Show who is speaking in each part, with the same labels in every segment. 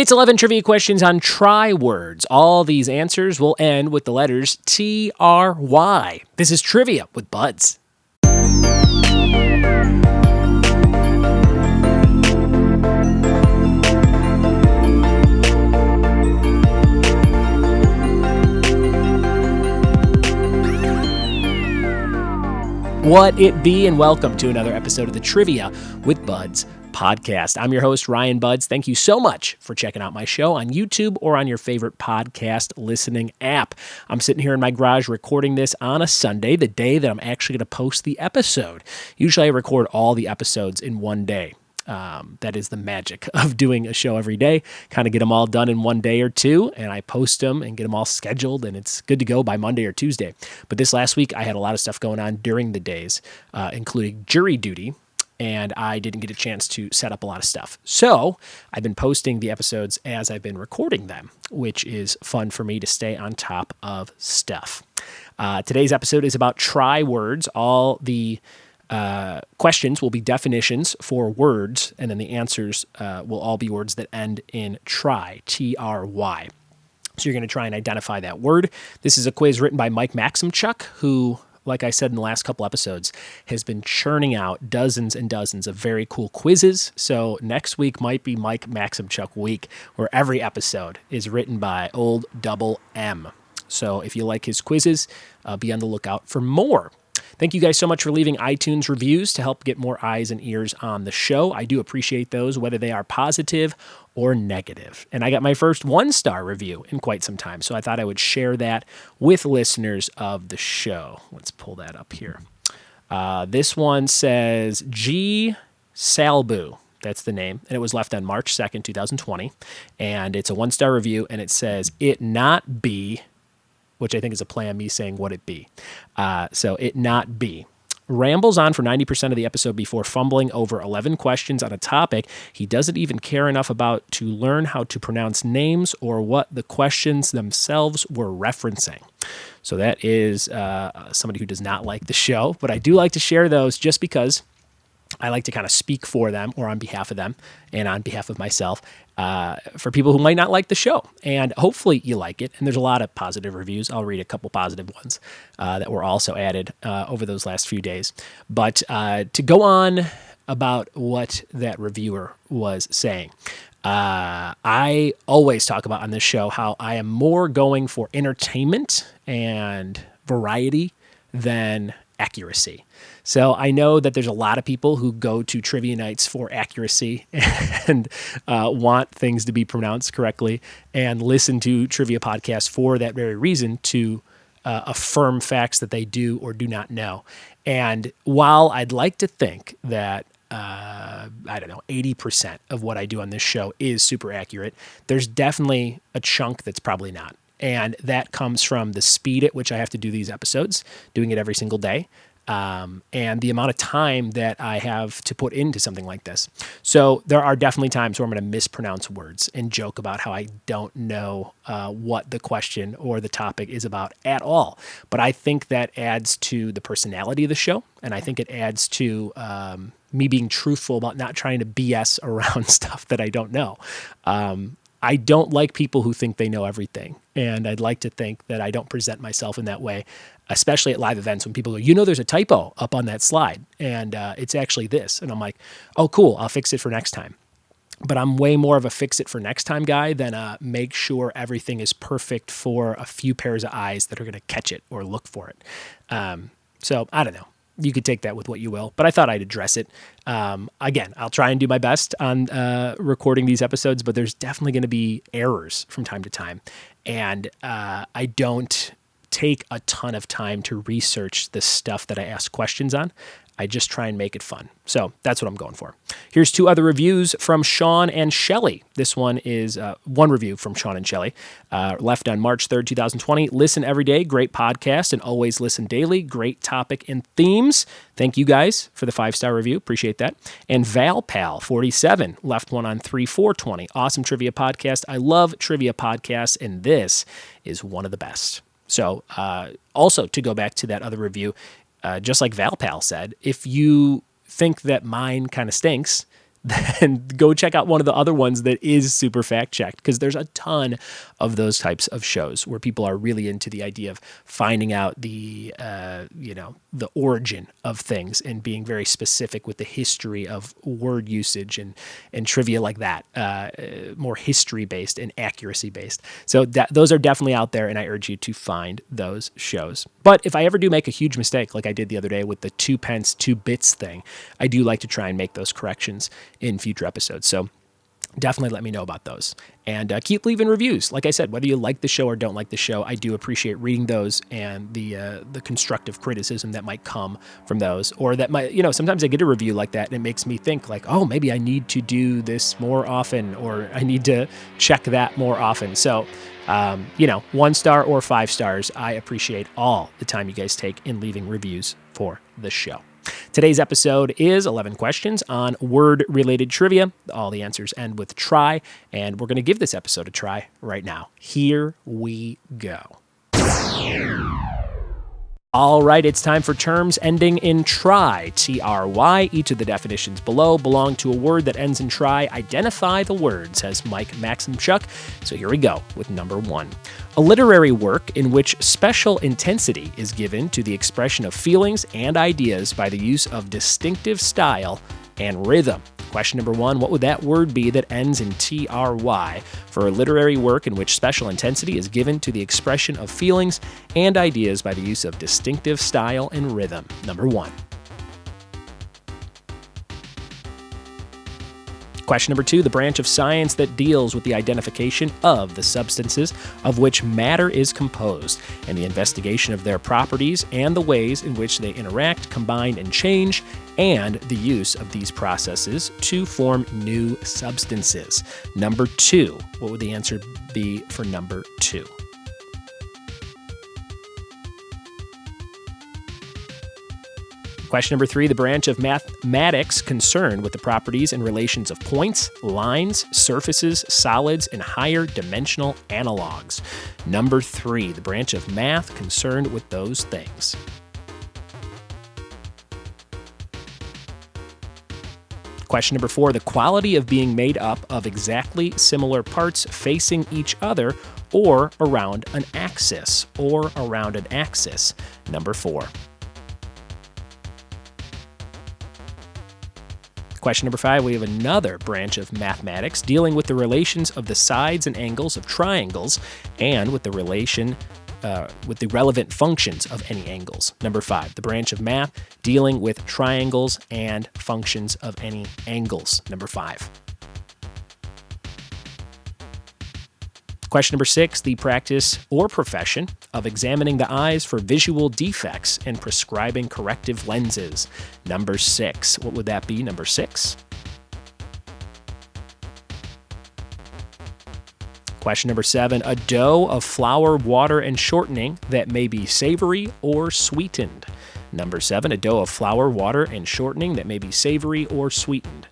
Speaker 1: It's 11 trivia questions on try words. All these answers will end with the letters T-R-Y. This is Trivia with Buds. What it be, and welcome to another episode of the Trivia with Buds podcast. I'm your host, Ryan Buds. Thank you so much for checking out my show on YouTube or on your favorite podcast listening app. I'm sitting here in my garage recording this on a Sunday, the day that I'm actually going to post the episode. Usually I record all the episodes in one day. That is the magic of doing a show every day, kind of get them all done in one day or two, and I post them and get them all scheduled, and it's good to go by Monday or Tuesday. But this last week, I had a lot of stuff going on during the days, including jury duty, and I didn't get a chance to set up a lot of stuff. So I've been posting the episodes as I've been recording them, which is fun for me to stay on top of stuff. Today's episode is about try words. All the questions will be definitions for words, and then the answers will all be words that end in try, T-R-Y. So you're going to try and identify that word. This is a quiz written by Mike Maximchuk, who, like I said in the last couple episodes, has been churning out dozens and dozens of very cool quizzes. So next week might be Mike Maximchuk week, where every episode is written by old Double M. So if you like his quizzes, be on the lookout for more. Thank you guys so much for leaving iTunes reviews to help get more eyes and ears on the show. I do appreciate those, whether they are positive or negative. And I got my first 1-star review in quite some time, so I thought I would share that with listeners of the show. Let's pull that up here. This one says G. Salbu. That's the name. And it was left on March 2nd, 2020. And it's a 1-star review, and it says, "It not be," which I think is a play on me saying "would it be." So "it not be." Rambles on for 90% of the episode before fumbling over 11 questions on a topic he doesn't even care enough about to learn how to pronounce names or what the questions themselves were referencing. So that is somebody who does not like the show, but I do like to share those just because I like to kind of speak for them or on behalf of them and on behalf of myself for people who might not like the show. And hopefully you like it. And there's a lot of positive reviews. I'll read a couple positive ones that were also added over those last few days. But to go on about what that reviewer was saying, I always talk about on this show how I am more going for entertainment and variety than accuracy. So I know that there's a lot of people who go to trivia nights for accuracy and want things to be pronounced correctly and listen to trivia podcasts for that very reason, to affirm facts that they do or do not know. And while I'd like to think that 80% of what I do on this show is super accurate, there's definitely a chunk that's probably not. And that comes from the speed at which I have to do these episodes, doing it every single day. And the amount of time that I have to put into something like this. So there are definitely times where I'm going to mispronounce words and joke about how I don't know what the question or the topic is about at all. But I think that adds to the personality of the show, and I think it adds to me being truthful about not trying to BS around stuff that I don't know. I don't like people who think they know everything, and I'd like to think that I don't present myself in that way, especially at live events when people go, there's a typo up on that slide, and it's actually this. And I'm like, oh, cool, I'll fix it for next time. But I'm way more of a fix it for next time guy than make sure everything is perfect for a few pairs of eyes that are going to catch it or look for it. So I don't know. You could take that with what you will, but I thought I'd address it. Again, I'll try and do my best on recording these episodes, but there's definitely going to be errors from time to time. And I don't take a ton of time to research the stuff that I ask questions on. I just try and make it fun. So that's what I'm going for. Here's 2 other reviews from Sean and Shelley. This one is one review from Sean and Shelley, left on March 3rd, 2020. Listen every day. Great podcast and always listen daily. Great topic and themes. Thank you guys for the 5-star review. Appreciate that. And ValPal47 left one on 3/4/20. Awesome trivia podcast. I love trivia podcasts, and this is one of the best. So also to go back to that other review, just like ValPal said, if you think that mine kind of stinks, then go check out one of the other ones that is super fact-checked, because there's a ton of those types of shows where people are really into the idea of finding out the origin of things and being very specific with the history of word usage and trivia like that, more history-based and accuracy-based. So those are definitely out there, and I urge you to find those shows. But if I ever do make a huge mistake, like I did the other day with the 2 pence, 2 bits thing, I do like to try and make those corrections in future episodes. So definitely let me know about those. And keep leaving reviews. Like I said, whether you like the show or don't like the show, I do appreciate reading those and the constructive criticism that might come from those. Or that might, sometimes I get a review like that and it makes me think like, oh, maybe I need to do this more often, or I need to check that more often. So, 1 star or 5 stars, I appreciate all the time you guys take in leaving reviews for the show. Today's episode is 11 questions on word-related trivia. All the answers end with try, and we're going to give this episode a try right now. Here we go. All right, it's time for terms ending in try, T-R-Y. Each of the definitions below belong to a word that ends in try. Identify the word, says Mike Maximchuk. So here we go with number 1. A literary work in which special intensity is given to the expression of feelings and ideas by the use of distinctive style and rhythm. Question number 1, what would that word be that ends in T-R-Y for a literary work in which special intensity is given to the expression of feelings and ideas by the use of distinctive style and rhythm? Number 1. Question number 2, the branch of science that deals with the identification of the substances of which matter is composed and the investigation of their properties and the ways in which they interact, combine, and change, and the use of these processes to form new substances. Number 2, what would the answer be for number 2? Question number 3, the branch of mathematics concerned with the properties and relations of points, lines, surfaces, solids, and higher dimensional analogs. Number 3, the branch of math concerned with those things. Question number 4, the quality of being made up of exactly similar parts facing each other or around an axis. Number 4. Question number 5, we have another branch of mathematics dealing with the relations of the sides and angles of triangles and with the relevant functions of any angles. Number 5, the branch of math dealing with triangles and functions of any angles. Number 5. Question number 6, the practice or profession of examining the eyes for visual defects and prescribing corrective lenses. Number 6, what would that be? Number 6. Question number 7, a dough of flour, water, and shortening that may be savory or sweetened. Number 7, a dough of flour, water, and shortening that may be savory or sweetened.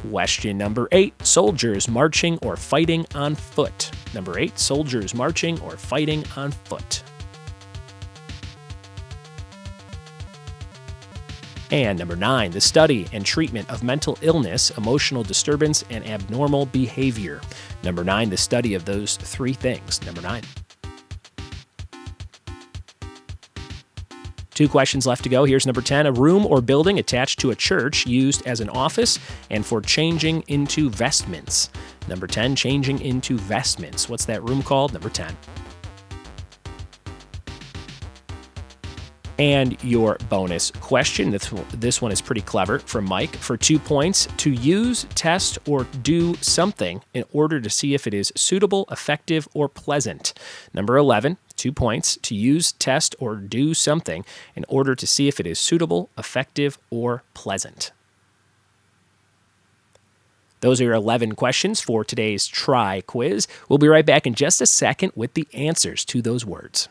Speaker 1: Question number 8, soldiers marching or fighting on foot. Number 8, soldiers marching or fighting on foot. And number 9, the study and treatment of mental illness, emotional disturbance, and abnormal behavior. Number 9, the study of those 3 things. Number 9. 2 questions left to go. Here's number 10, a room or building attached to a church used as an office and for changing into vestments. Number 10, changing into vestments. What's that room called? Number 10. And your bonus question, this one is pretty clever, from Mike, for 2 points. To use, test, or do something in order to see if it is suitable, effective, or pleasant. Number 11, 2 points. To use, test, or do something in order to see if it is suitable, effective, or pleasant. Those are your 11 questions for today's Try quiz. We'll be right back in just a second with the answers to those words.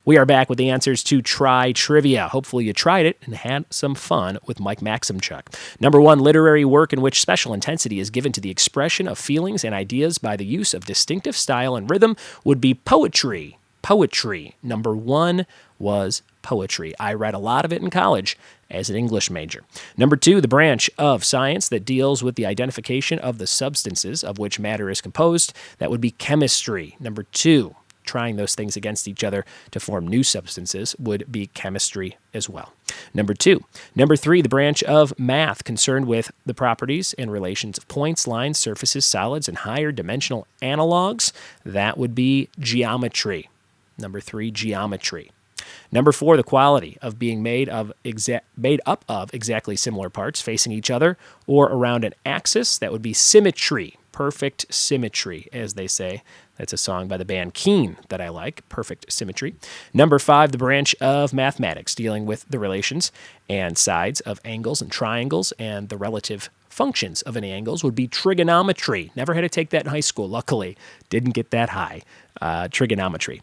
Speaker 1: We are back with the answers to Try Trivia. Hopefully you tried it and had some fun with Mike Maximchuk. Number 1, literary work in which special intensity is given to the expression of feelings and ideas by the use of distinctive style and rhythm would be poetry. poetry. Number 1 was poetry. I read a lot of it in college as an English major. Number 2, the branch of science that deals with the identification of the substances of which matter is composed. That would be chemistry. Number 2, trying those things against each other to form new substances would be chemistry as well. Number 2. Number 3, the branch of math concerned with the properties and relations of points, lines, surfaces, solids, and higher dimensional analogs. That would be geometry. Number 3, geometry. Number 4, the quality of being made up of exactly similar parts facing each other or around an axis. That would be symmetry. Perfect symmetry, as they say. That's a song by the band Keen that I like, Perfect Symmetry. Number 5, the branch of mathematics dealing with the relations and sides of angles and triangles and the relative functions of any angles would be trigonometry. Never had to take that in high school, luckily. Didn't get that high. Trigonometry.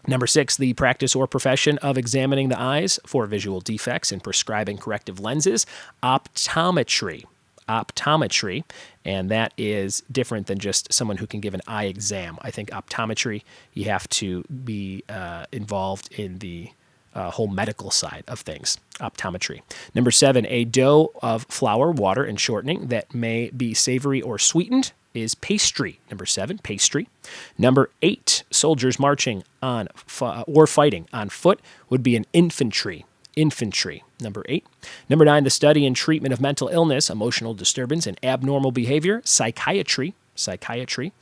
Speaker 1: Number 6, the practice or profession of examining the eyes for visual defects and prescribing corrective lenses, optometry. Optometry, and that is different than just someone who can give an eye exam. I think optometry, you have to be involved in the whole medical side of things. Optometry. Number 7, a dough of flour, water, and shortening that may be savory or sweetened is pastry. Number 7, pastry. Number 8, soldiers marching on or fighting on foot would be an infantry. Infantry. Number 8. Number 9, the study and treatment of mental illness, emotional disturbance, and abnormal behavior, psychiatry. Psychiatry.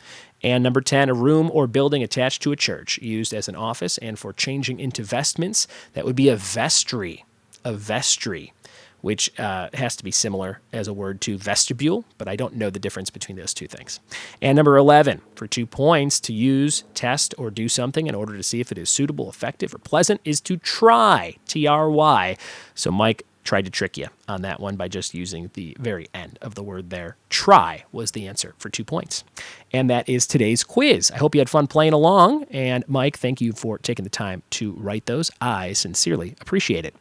Speaker 1: And number 10, a room or building attached to a church, used as an office and for changing into vestments. That would be a vestry. A vestry, which has to be similar as a word to vestibule, but I don't know the difference between those two things. And number 11, for 2 points, to use, test, or do something in order to see if it is suitable, effective, or pleasant is to try, T-R-Y. So Mike tried to trick you on that one by just using the very end of the word there. Try was the answer for 2 points. And that is today's quiz. I hope you had fun playing along. And Mike, thank you for taking the time to write those. I sincerely appreciate it.